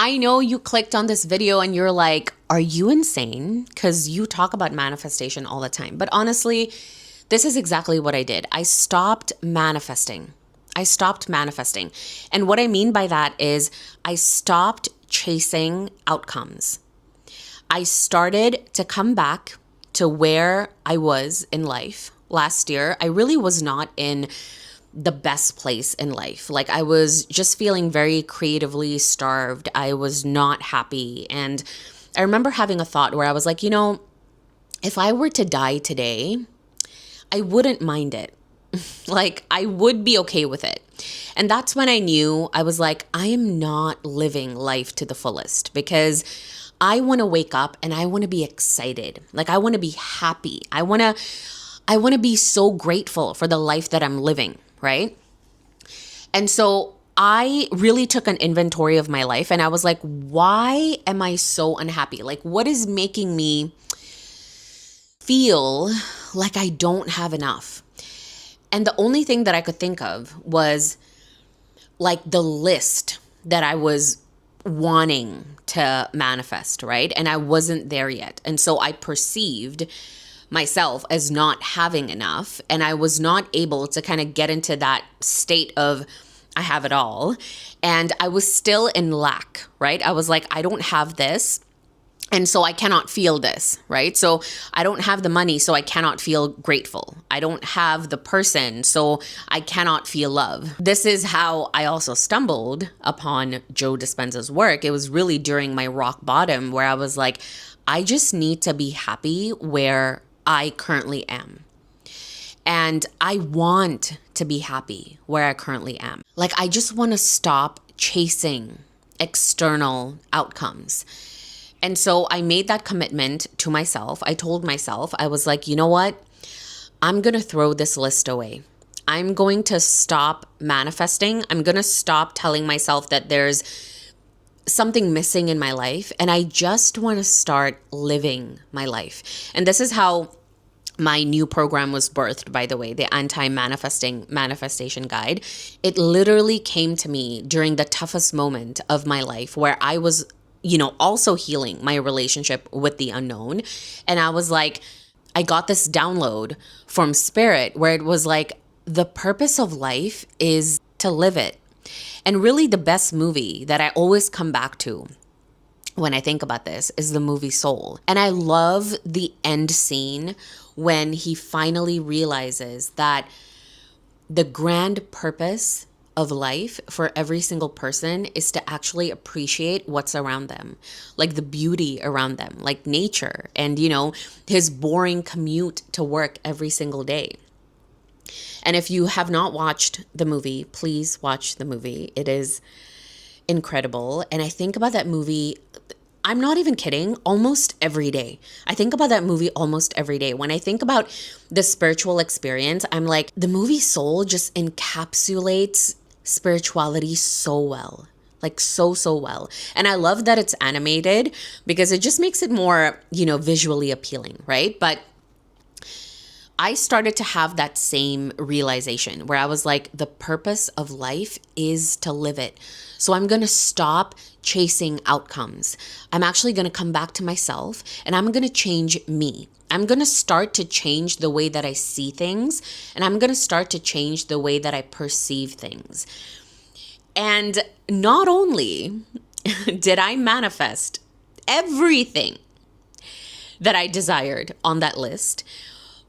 I know you clicked on this video and you're like, are you insane? Because you talk about manifestation all the time. But honestly, this is exactly what I did. I stopped manifesting. And what I mean by that is I stopped chasing outcomes. I started to come back to where I was in life. Last year, I really was not in the best place in life. Like, I was just feeling very creatively starved. I was not happy. And I remember having a thought where I was like, if I were to die today, I wouldn't mind it. Like, I would be okay with it. And that's when I knew, I was like, I am not living life to the fullest, because I want to wake up and I want to be excited. Like, I want to be happy. I want to be so grateful for the life that I'm living, right? And so I really took an inventory of my life and I was like, why am I so unhappy? Like, what is making me feel like I don't have enough? And the only thing that I could think of was like the list that I was wanting to manifest, right? And I wasn't there yet. And so I perceived myself as not having enough. And I was not able to kind of get into that state of I have it all. And I was still in lack, right? I was like, I don't have this. And so I cannot feel this, right? So I don't have the money, so I cannot feel grateful. I don't have the person, so I cannot feel love. This is how I also stumbled upon Joe Dispenza's work. It was really during my rock bottom where I was like, I just need to be happy where I currently am. And I want to be happy where I currently am. Like, I just want to stop chasing external outcomes. And so I made that commitment to myself. I told myself, I was like, you know what? I'm going to throw this list away. I'm going to stop manifesting. I'm going to stop telling myself that there's something missing in my life. And I just want to start living my life. And this is how my new program was birthed, by the way, the Manifestation Guide. It literally came to me during the toughest moment of my life where I was also healing my relationship with the unknown. And I was like, I got this download from Spirit where it was like, the purpose of life is to live it. And really the best movie that I always come back to when I think about this is the movie Soul. And I love the end scene when he finally realizes that the grand purpose of life for every single person is to actually appreciate what's around them, like the beauty around them, like nature, and his boring commute to work every single day. And if you have not watched the movie, please watch the movie. It is incredible. And I think about that movie, I'm not even kidding, almost every day. I think about that movie almost every day. When I think about the spiritual experience, I'm like, the movie Soul just encapsulates spirituality so well, like so well. And I love that it's animated because it just makes it more, visually appealing, right? But I started to have that same realization where I was like, the purpose of life is to live it. So I'm going to stop chasing outcomes. I'm actually going to come back to myself and I'm going to change me. I'm going to start to change the way that I see things, and I'm going to start to change the way that I perceive things. And not only did I manifest everything that I desired on that list,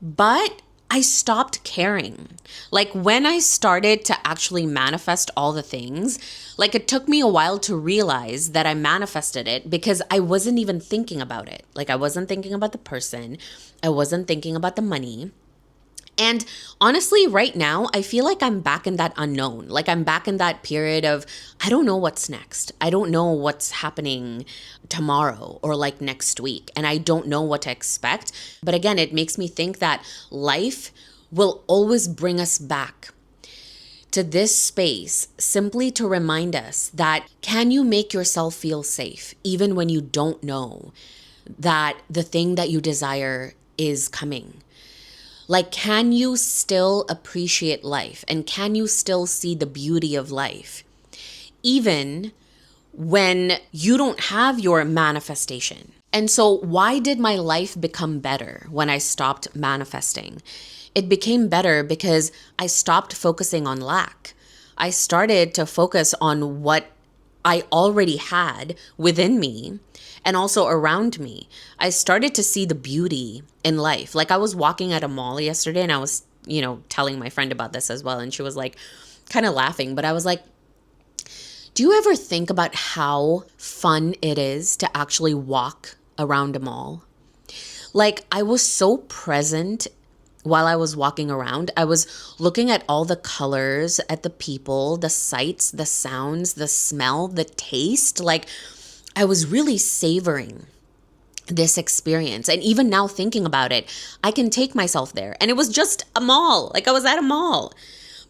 but I stopped caring. Like, when I started to actually manifest all the things, like, it took me a while to realize that I manifested it because I wasn't even thinking about it. Like, I wasn't thinking about the person. I wasn't thinking about the money. And honestly, right now, I feel like I'm back in that unknown. Like, I'm back in that period of, I don't know what's next. I don't know what's happening tomorrow or like next week. And I don't know what to expect. But again, it makes me think that life will always bring us back to this space simply to remind us that, can you make yourself feel safe even when you don't know that the thing that you desire is coming? Like, can you still appreciate life, and can you still see the beauty of life even when you don't have your manifestation. And so, why did my life become better when I stopped manifesting? It became better because I stopped focusing on lack. I started to focus on what I already had within me and also around me. I started to see the beauty in life. Like, I was walking at a mall yesterday and I was, telling my friend about this as well. And she was like, kind of laughing, but I was like, do you ever think about how fun it is to actually walk around a mall? Like, I was so present while I was walking around. I was looking at all the colors, at the people, the sights, the sounds, the smell, the taste. Like, I was really savoring this experience. And even now thinking about it, I can take myself there. And it was just a mall. Like, I was at a mall.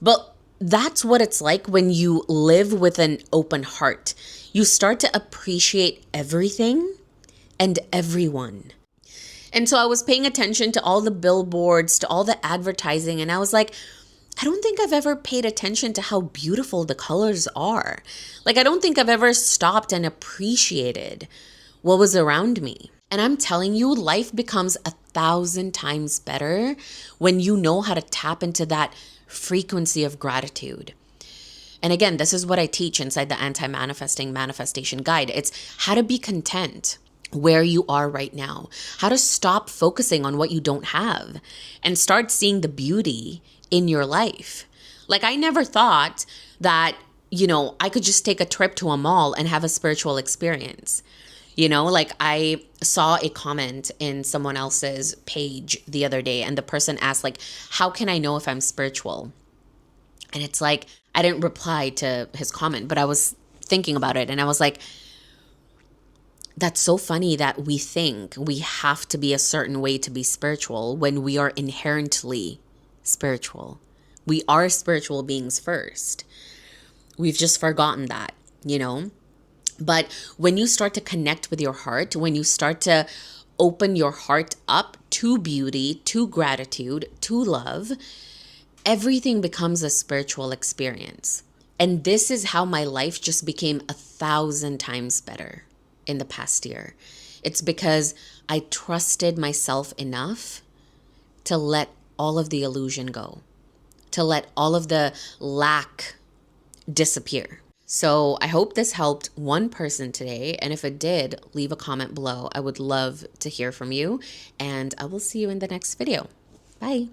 But that's what it's like when you live with an open heart. You start to appreciate everything and everyone. And so I was paying attention to all the billboards, to all the advertising, and I was like, I don't think I've ever paid attention to how beautiful the colors are. Like, I don't think I've ever stopped and appreciated what was around me. And I'm telling you, life becomes 1,000 times better when you know how to tap into that frequency of gratitude. And again, this is what I teach inside the Anti-Manifesting Manifestation Guide. It's how to be content where you are right now, how to stop focusing on what you don't have and start seeing the beauty in your life. Like, I never thought that, I could just take a trip to a mall and have a spiritual experience. Like, I saw a comment in someone else's page the other day, and the person asked, like, how can I know if I'm spiritual? And it's like, I didn't reply to his comment, but I was thinking about it, and I was like, that's so funny that we think we have to be a certain way to be spiritual when we are inherently spiritual. We are spiritual beings first. We've just forgotten that, But when you start to connect with your heart, when you start to open your heart up to beauty, to gratitude, to love, everything becomes a spiritual experience. And this is how my life just became 1,000 times better in the past year. It's because I trusted myself enough to let all of the illusion go, to let all of the lack disappear. So I hope this helped one person today. And if it did, leave a comment below. I would love to hear from you. And I will see you in the next video. Bye.